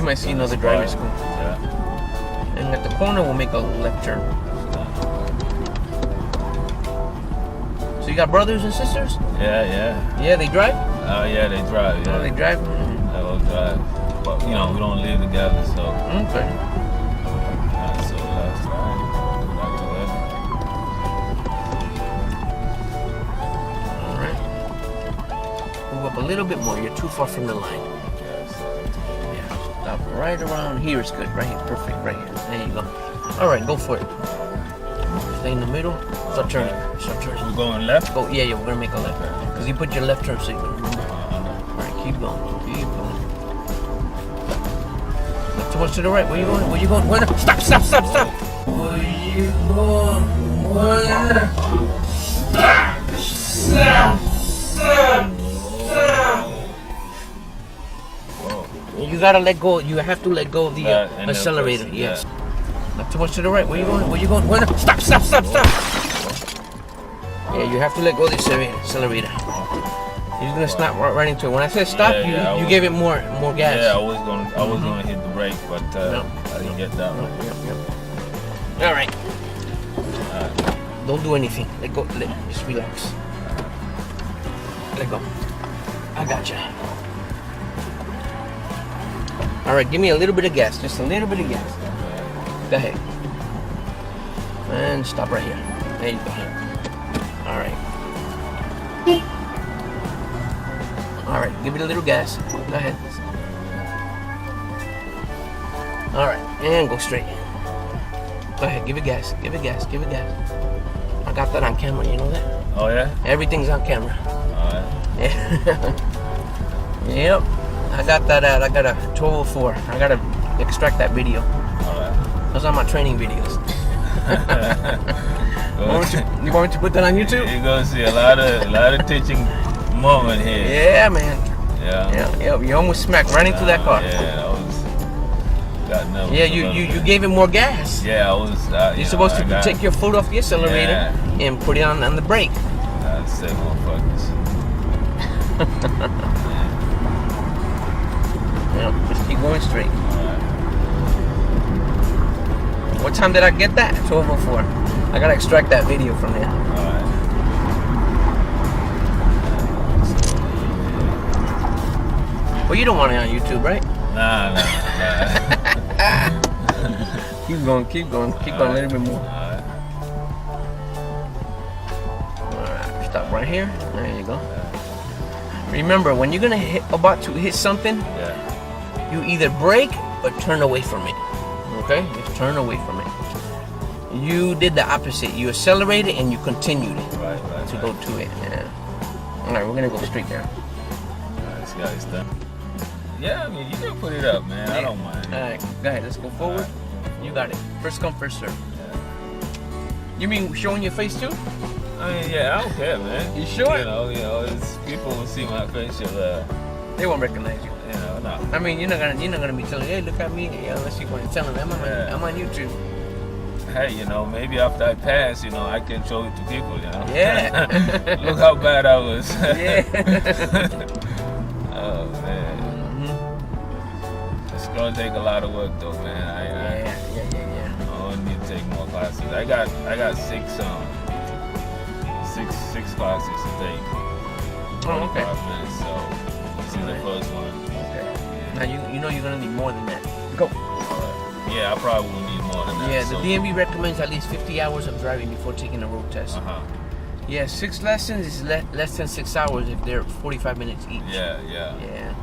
might see another driving school. Yeah. And at the corner, we'll make a left turn. So you got brothers and sisters? Yeah. Yeah, they drive? Oh, yeah, they drive. Yeah. Oh, they drive? They all drive. But, we don't live together, so. Okay. So that's right. Not too Alright. Move up a little bit more. You're too far from the line. Yeah. Stop right around here is good. Right here. Perfect. Right here. There you go. Alright, go for it. Stay in the middle. Start turning. Start turning. We're going left? Go. Yeah, we're gonna make a left. Because you put your left turn signal. Remember? Alright, keep going. Keep going. Not too much to the right. Where you going? Where you going? Where? Stop! Where you going? Where? Stop! You gotta let go. You have to let go of the accelerator. Yes. Not too much to the right. Where you going? Where you going? Where? Stop! Yeah, you have to let go of the accelerator. He's gonna snap right into it. When I said stop, you gave it more gas. Yeah, I was gonna hit the brake, but I didn't get that one. All right. Don't do anything. Let go. Just relax. Let go. I got you. All right, give me a little bit of gas. Just a little bit of gas. Go ahead. And stop right here. There you go. All right. All right, give it a little gas. Go ahead. All right, and go straight. Go ahead, give it gas. I got that on camera, you know that? Oh, yeah? Everything's on camera. All right. Yep. I got that I got a 1204. I gotta extract that video. All right. Those are my training videos. You want me to put that on YouTube? You're gonna see a lot of teaching moment here. Yeah, man. Yeah. You almost smacked right into that car. Yeah, I was. Got nervous. Yeah, you gave it more gas. Yeah, I was. You're supposed to take your foot off the accelerator and put it on the brake. I said, motherfuckers. Yeah, just keep going straight. Alright. What time did I get that? 12:04. I gotta extract that video from there. Alright. Well, you don't want it on YouTube, right? Nah. Keep going a little bit more. Alright, stop right here. There you go. Remember, when you're about to hit something, you either brake or turn away from it. Okay? Just turn away from it. You did the opposite. You accelerated and you continued to go to it. Yeah. Alright, we're gonna go straight down. This guy's done. Yeah, I mean, you can put it up, man. I don't mind. Alright, go ahead. Let's go forward. You got it. First come, first serve. You mean showing your face too? I mean, yeah, I don't care, man. You sure? You know, it's, people will see my face, they won't recognize you. No. I mean, you're not gonna be telling, hey, look at me, unless you want to tell them, I'm on YouTube. Hey, maybe after I pass, I can show it to people, Yeah. Look how bad I was. Yeah. Oh, man. It's gonna take a lot of work, though, man. Yeah. I need to take more classes. I got six classes to take. Oh, okay. 45 minutes, so this is the first one. Okay. Now you're gonna need more than that. Go. Yeah, I probably will need more than that. Yeah, the DMV recommends at least 50 hours of driving before taking a road test. Yeah, 6 lessons is less than 6 hours if they're 45 minutes each. Yeah. Yeah.